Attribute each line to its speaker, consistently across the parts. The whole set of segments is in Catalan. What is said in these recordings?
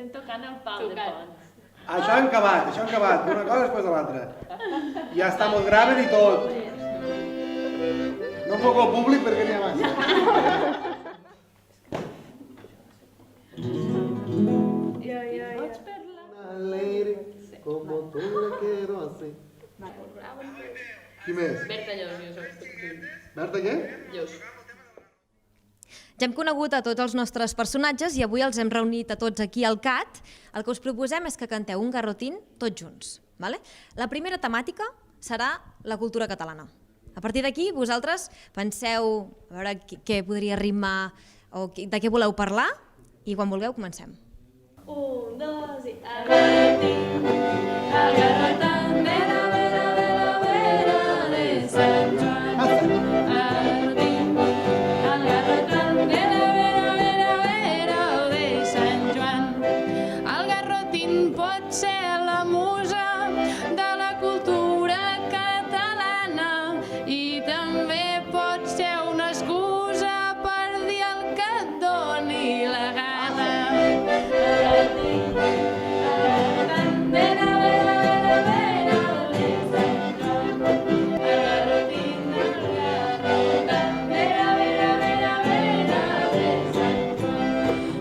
Speaker 1: Estem tocant el pal de Pons.
Speaker 2: Això hem acabat, una cosa després de l'altra. Ja estamos graven i tot. No poco el públic perquè n'hi ha massa.
Speaker 1: Pots parlar?
Speaker 3: Alegre, como tú le quiero así.
Speaker 2: Qui més?
Speaker 1: Berta Llos, jo soc.
Speaker 2: Berta què?
Speaker 1: Llos.
Speaker 4: Ja hem conegut a tots els nostres personatges i avui els hem reunit a tots aquí al CAT. El que us proposem és que canteu un garrotín tots junts. La primera temàtica serà la cultura catalana. A partir d'aquí, vosaltres penseu a veure què podria rimar o de què voleu parlar i quan vulgueu comencem.
Speaker 1: 1, 2 i... Agarrotín, agarrotan de la vera de Sant Joan. Agarrotín, agarrotan de la vera de Sant Joan. El garrotín pot ser la musa de la cultura catalana i també pot ser una excusa per dir el que et doni la gana.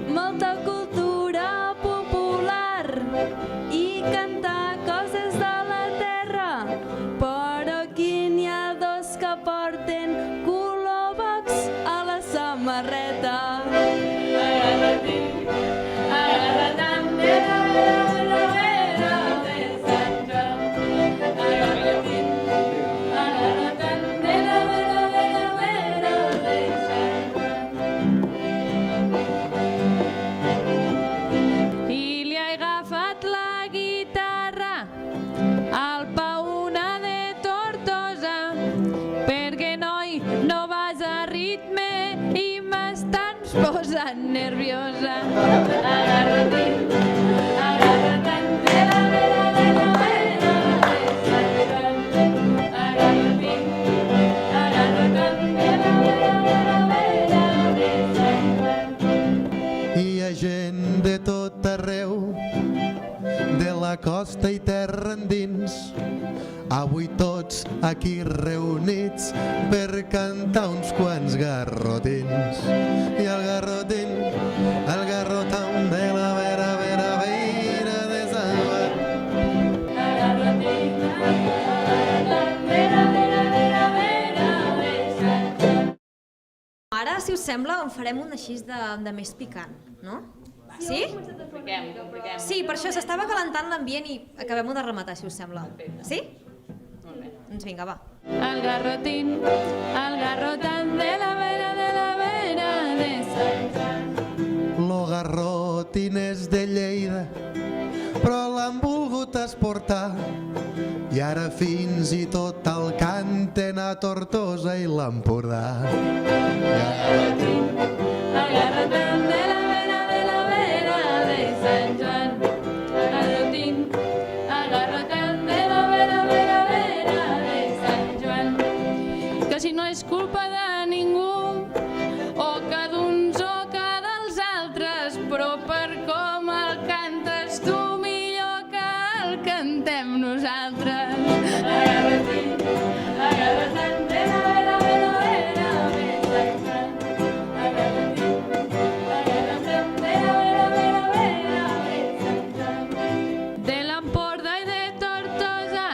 Speaker 1: Molta cultura popular i cantar coses de la terra, però aquí n'hi ha dos que porten color box a la samarreta. I li ha agafat la guitarra al Pauna de Tortosa perquè noi no vas a ritme i m'estàs posant nerviosa. Agarrotín, agarrotan de la vera de Sant Joan. Agarrotín, agarrotan de la vera de Sant Joan.
Speaker 3: Hi ha gent de tot arreu, de la costa i terra endins, avui tots aquí reunits per cantar uns quants garrotins. I el garrotín de la vera de Sant Joan.
Speaker 1: Agarrotín, agarrotan de la vera de Sant Joan.
Speaker 4: Ara, si us sembla, en farem un així de més picant, no? Sí?
Speaker 1: Compliquem.
Speaker 4: Sí, per això s'estava calentant l'ambient i acabem-ho de rematar, si us sembla. Sí?
Speaker 1: Molt bé.
Speaker 4: Doncs vinga, va.
Speaker 1: El garrotín, el garrotan de la vera de Sant Joan.
Speaker 3: Lo garrotín és de Lleida, però l'han volgut exportar i ara fins i tot el canten a Tortosa i l'Empordà.
Speaker 1: El garrotan de la vera de Sant Joan. El garrotín, el garrotan de la vera de Sant Joan. Que si no és culpa de ningú, o que d'uns o que dels altres, però per com el cantes tu millor que el cantem nosaltres. Agarra't-hi, agarra't de la vera de Sant Joan. Agarra't-hi, agarra't de la vera de Sant Joan. De l'Empordà i de Tortosa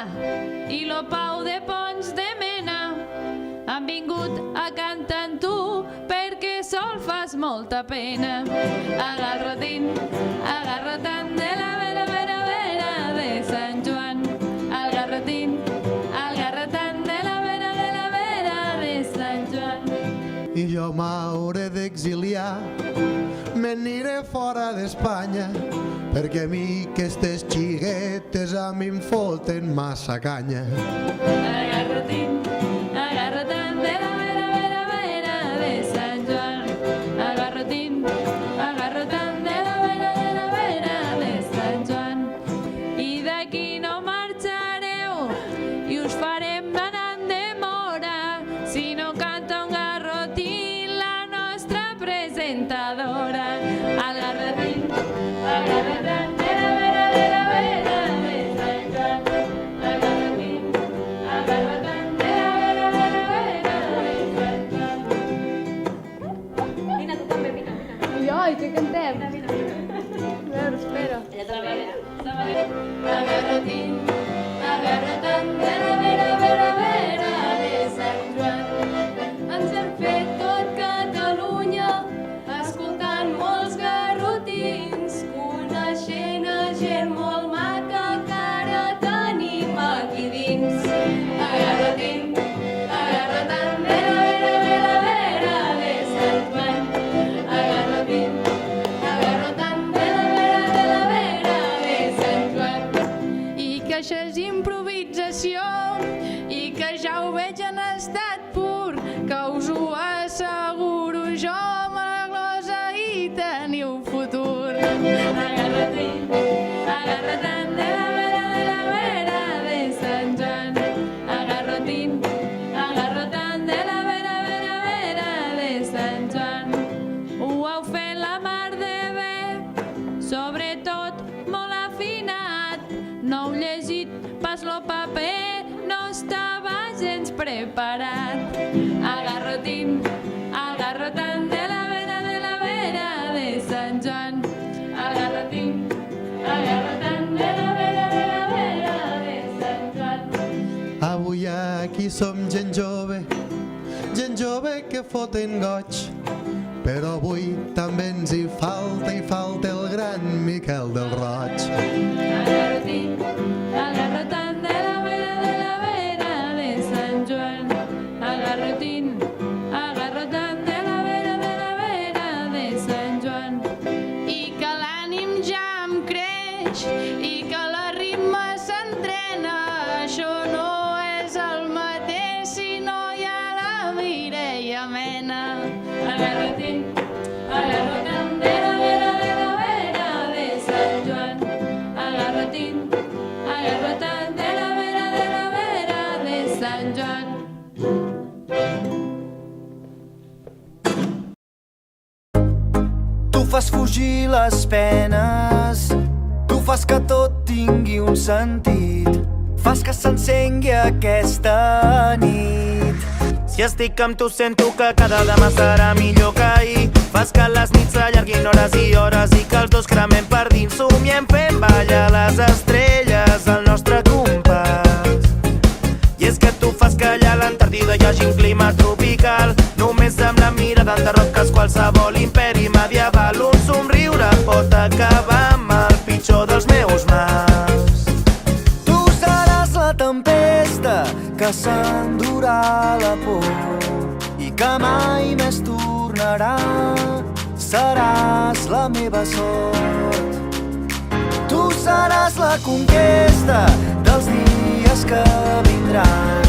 Speaker 1: i lo Pau de Pons de Mena han vingut a cantar amb tu perquè sol fas molta pena. Agarra't-hi, agarra't de la vera de Sant Joan. Agarra't-hi, agarra't de la vera de Sant Joan.
Speaker 3: I jo m'hauré d'exiliar, m'aniré fora d'Espanya, perquè a mi aquestes xiguetes a mi em foten massa canya.
Speaker 1: Agarra't-hi, agarra't de la vera de Sant Joan. Agarra't-hi, agarra't de la vera de Sant Joan. I d'aquí no marxareu i us farem anar en demora si no canta un garrotín la nostra presentadora. Agarra't-hi, agarra't Noi, què cantem? A veure, espera. Agarrotín, agarrotant de la vera de Sant Joan. Ens hem fet tot Catalunya escoltant molts garrotins, coneixent a gent molt maca que ara tenim aquí dins. Agarrotín, agarrotant de la vera de Sant Joan. Agarrotín, agarrotant de la vera de Sant Joan. I que això és improvisació i que ja ho veig en estat pur, que us ho asseguro jo amb la glosa i teniu futur. Agarra't-hi, agarra't de la vera de Sant Joan. Agarrotín, agarrotant de la vera de Sant Joan. Ho heu fet la mar de bé, sobretot molt afinat. No heu llegit pas lo paper, no estava gens preparat. Agarrotín, agarrotant de la vera de Sant Joan. Agarrotín, agarrotant de la vera de Sant Joan.
Speaker 3: Avui aquí som gent jove que foten goig, però avui també ens hi falta el gran Miquel del Roig.
Speaker 1: Agarrotín, agarrotant de la vera de Sant Joan. Agarrotín, agarrotant de la vera de Sant Joan. I que l'ànim ja em creix i que la ritme s'entrena. Això no és el mateix si no hi ha la Mireia Mena. Agarrotín, agarrotant de la vera de Sant Joan. Agarrotín, agarrotant de la vera de Sant Joan.
Speaker 5: Tu fas fugir les penes, tu fas que tot tingui un sentit, fas que s'encengui aquesta nit. Si estic amb tu sento que cada demà serà millor que ahir, fas que les nits s'allarguin hores i hores i que els dos cremem per dins, somiem fent ballar les estrelles al nostre compàs. I és que tu fas que allà a l'Antàrtida hi hagi un clima tropical, només amb la mirada enderroques qualsevol imperi medieval. Un somriure pot acabar amb el pitjor dels meus mals. Tu seràs la tempesta que s'endurà la por i que mai més tornarà. Seràs la meva sort. Tu seràs la conquesta dels dies que vindran.